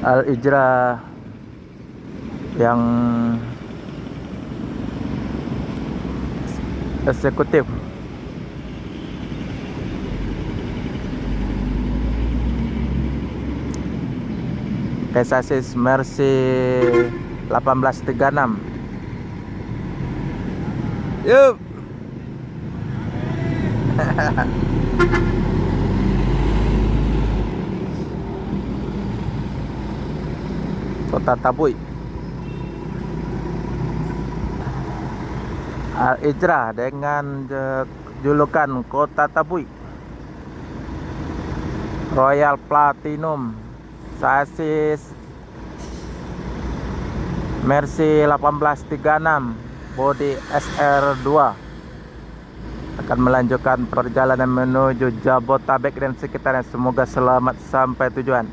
Al Ijra yang eksekutif. Sasis Mercy 1836. Yup. Kota Tabui. Al Ijra dengan julukan Kota Tabui. Royal Platinum, sasis Mercy 1836, bodi SR2, akan melanjutkan perjalanan menuju Jabotabek dan sekitarnya. Semoga selamat sampai tujuan.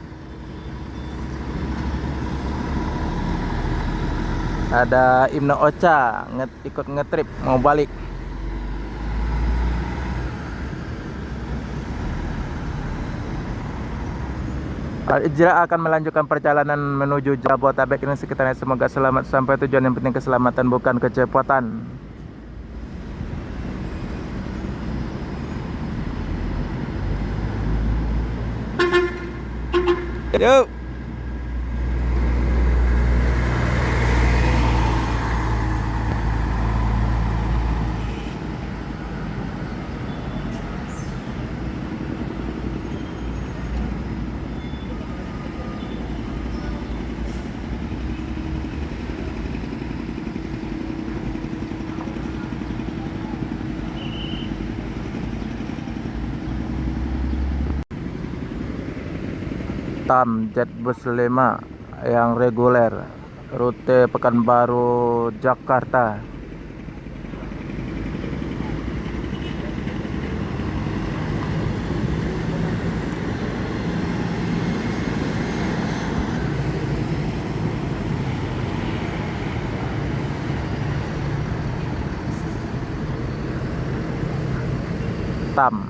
Ada Ibnu Ocha ikut ngetrip mau balik. Al Ijra akan melanjutkan perjalanan menuju Jabotabek dan sekitarnya. Semoga selamat sampai tujuan. Yang penting keselamatan, bukan kecepatan. Yuk. Tam Jetbus 5 yang reguler rute Pekanbaru Jakarta. Tam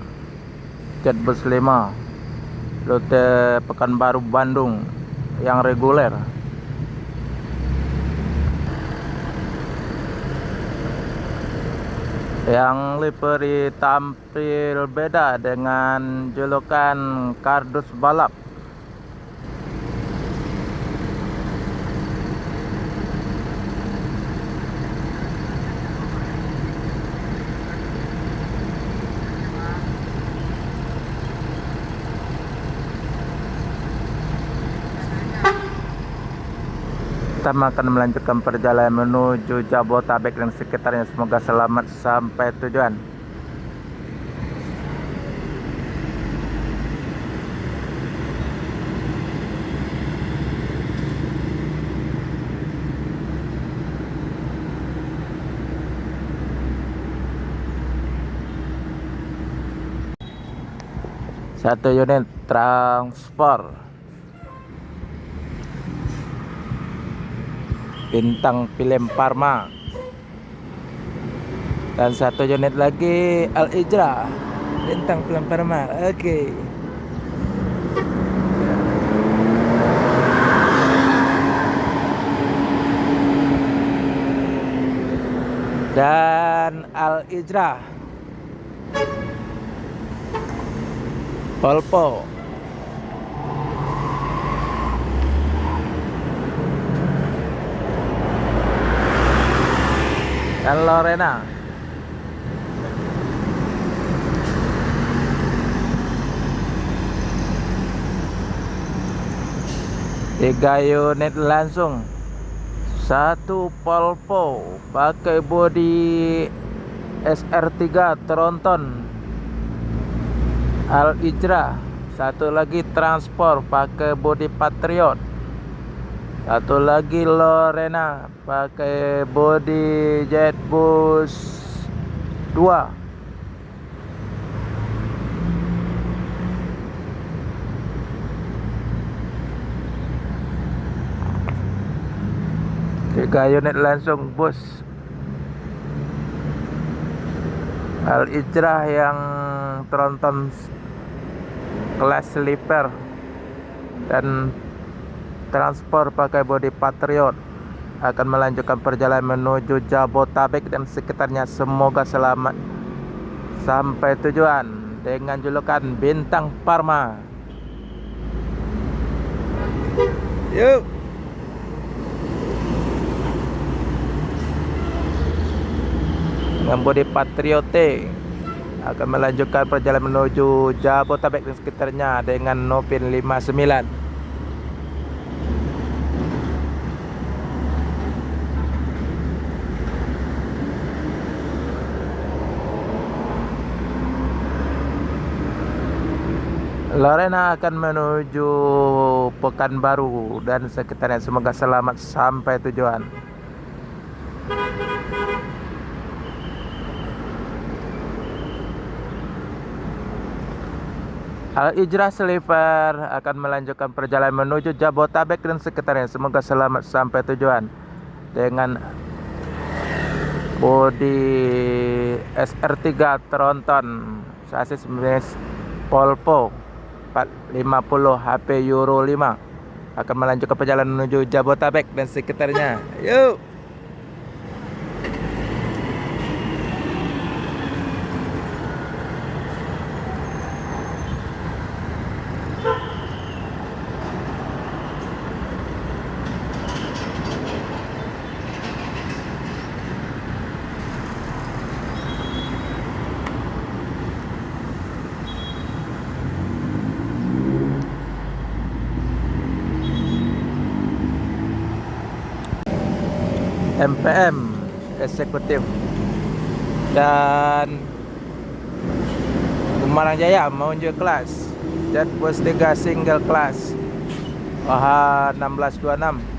Jetbus 5 rute Pekanbaru Bandung yang reguler. Yang livery tampil beda dengan julukan kardus balap. Kita akan melanjutkan perjalanan menuju Jabotabek dan sekitarnya. Semoga selamat sampai tujuan. Satu unit transport Bintang Film Parma, dan satu unit lagi Al Ijra Bintang Film Parma. Oke. Dan Al Ijra Polpo dan Lorena. Tiga unit langsung. Satu Polpo pakai bodi SR3 Tronton Al Ijra. Satu lagi transport pakai bodi Patriot. Satu lagi Lorena pakai bodi Jetbus 2. Tiga unit langsung bus Al Ijra yang Tronton kelas sleeper dan transport pakai bodi Patriot akan melanjutkan perjalanan menuju Jabotabek dan sekitarnya. Semoga selamat sampai tujuan dengan julukan Bintang Parma. Yuk. Dengan bodi Patriote akan melanjutkan perjalanan menuju Jabotabek dan sekitarnya dengan Nopin 59. Lorena akan menuju Pekanbaru dan sekitarnya. Semoga selamat sampai tujuan. Al-Ijrah Sleeper akan melanjutkan perjalanan menuju Jabotabek dan sekitarnya. Semoga selamat sampai tujuan dengan bodi SR3 Tronton, sasis Polpo 450 HP Euro 5 akan melanjutkan perjalanan menuju Jabotabek dan sekitarnya. Yuk. MPM eksekutif dan Gemarang Jaya menuju kelas Jetbus 3 single kelas OH 1626.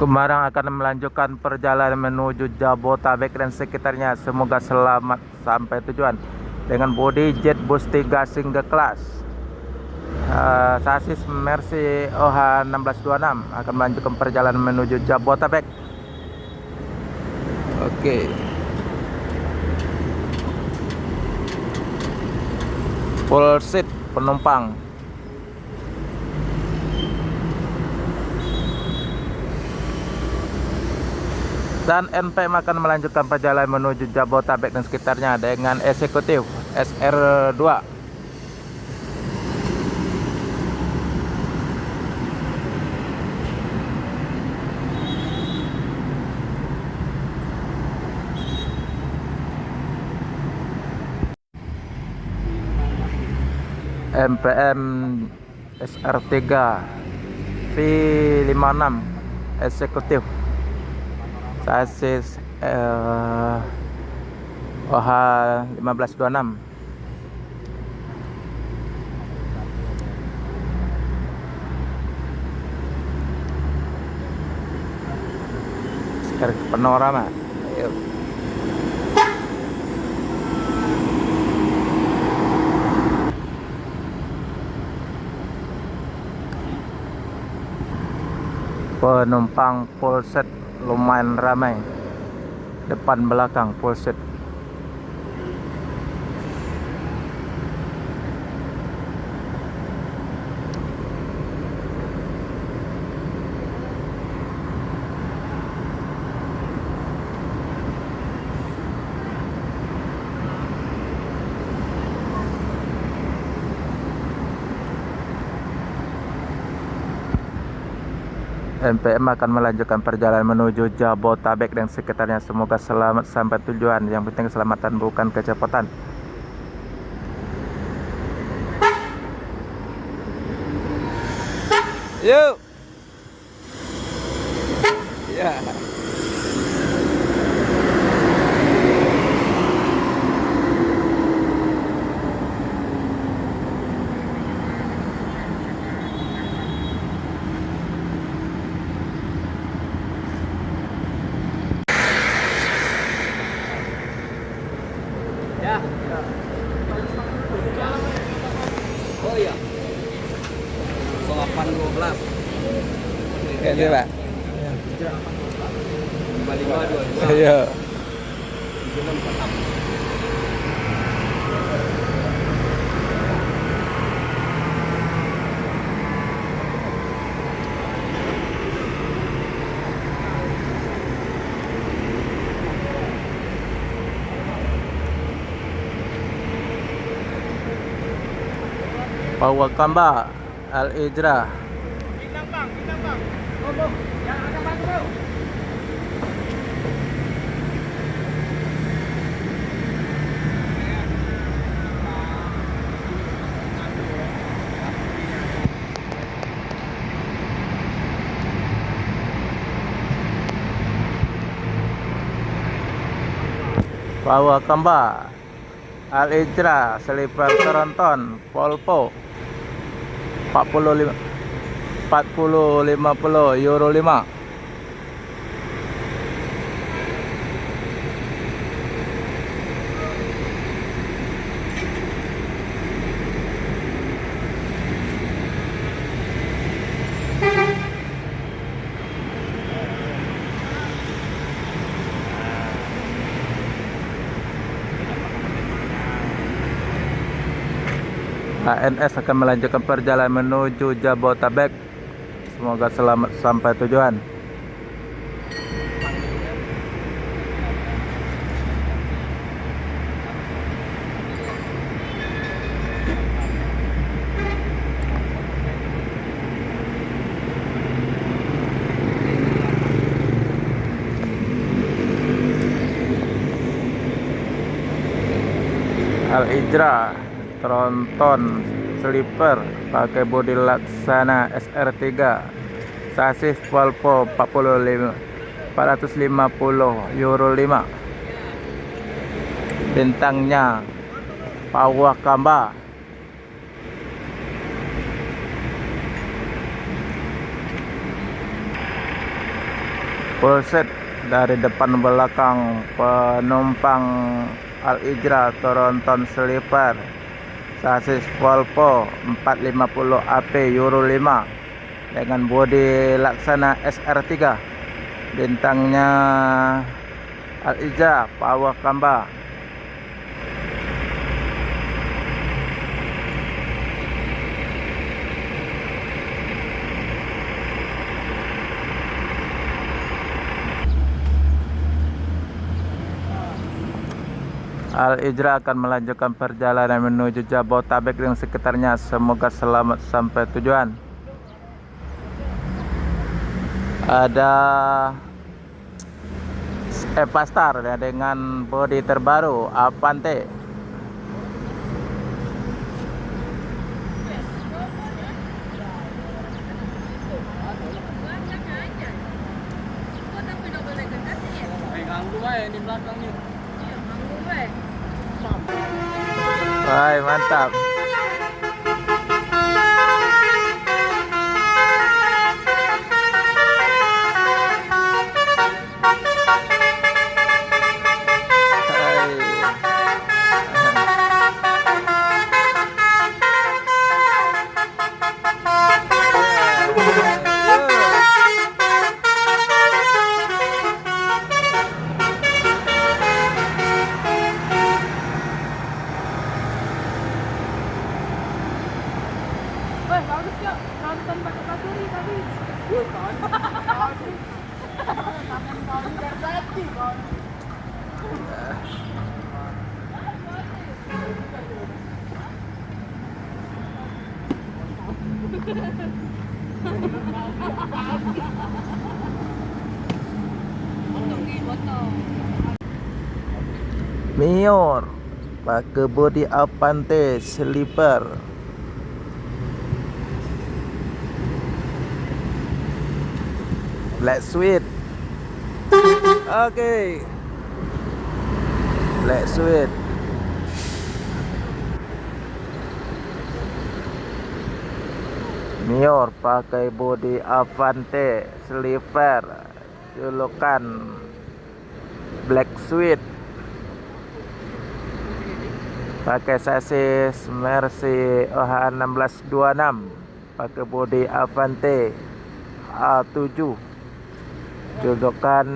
Gemarang akan melanjutkan perjalanan menuju Jabotabek dan sekitarnya. Semoga selamat sampai tujuan dengan bodi Jetbus 3 single class, sasis Mercy OH 1626 akan melanjutkan perjalanan menuju Jabotabek. Oke. Full seat penumpang. Dan NPM akan melanjutkan perjalanan menuju Jabotabek dan sekitarnya dengan eksekutif SR2. MPM SR3 V56 eksekutif, sasis OH 1526. Sekarang panorama. Yuk. Penumpang full set lumayan ramai, depan belakang full set. MPM akan melanjutkan perjalanan menuju Jabotabek dan sekitarnya. Semoga selamat sampai tujuan. Yang penting keselamatan, bukan kecepatan. Yuk. Ya. Oh iya. 0812. Kayak gitu, Pak. 5522. Iya. 7646. Pawakamba Al-Ijra. Bintang bang. Oh, yang ada batu bro. Pawakamba Al-Ijra Sleeper Toronton Volvo 40 50 euro 5. ANS akan melanjutkan perjalanan menuju Jabotabek. Semoga selamat sampai tujuan. Al-Ijra Tronton Sleeper pakai bodi Laksana SR3, sasis Volvo 450 euro 5. Bintangnya Pawakamba. Full set dari depan belakang penumpang Al-Ijra Tronton Sleeper, sasis Volvo 450 AP euro 5 dengan bodi Laksana SR3. Bintangnya Al-Ijra Pawakamba. Al-Ijra akan melanjutkan perjalanan menuju Jabotabek dan sekitarnya. Semoga selamat sampai tujuan. Ada Evastar ya, dengan bodi terbaru Avante. Ganggu aja di belakang nih. Wah, mantap. Mior pakai bodi Avante Sleeper. Black Sweet. Oke. Black Sweet. Mior pakai bodi Avante Sleeper, julukan Black Sweet. pakai sasis Mercy OH 1626, pakai bodi Avante A7, julukan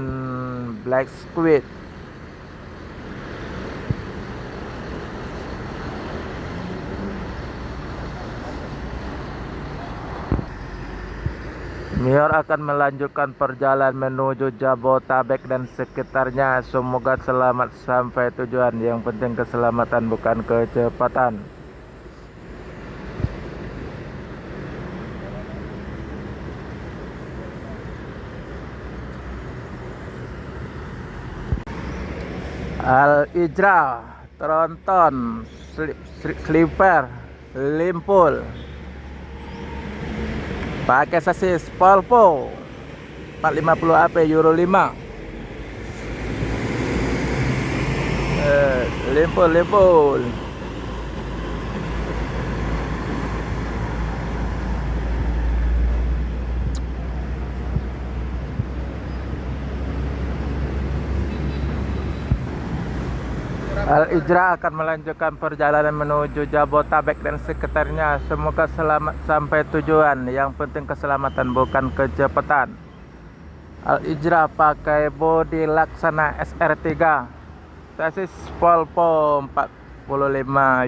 Black Squid. Mior akan melanjutkan perjalanan menuju Jabotabek dan sekitarnya. Semoga selamat sampai tujuan. Yang penting keselamatan, bukan kecepatan. Al-Ijra, Tronton, Slipper, Limpul, pakai sasis Volvo 450 AP Euro 5. Limpul. Al-Ijra akan melanjutkan perjalanan menuju Jabotabek dan sekitarnya. Semoga selamat sampai tujuan. Yang penting keselamatan, bukan kecepatan. Al-Ijra pakai bodi Laksana SR3, sasis Volvo 45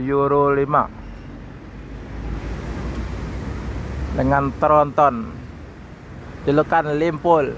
Euro 5 dengan tronton, julukan Limpul.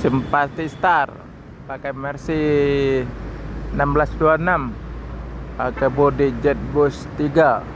Simpati Star pakai Mercy 1626, pakai bodi Jetbus 3.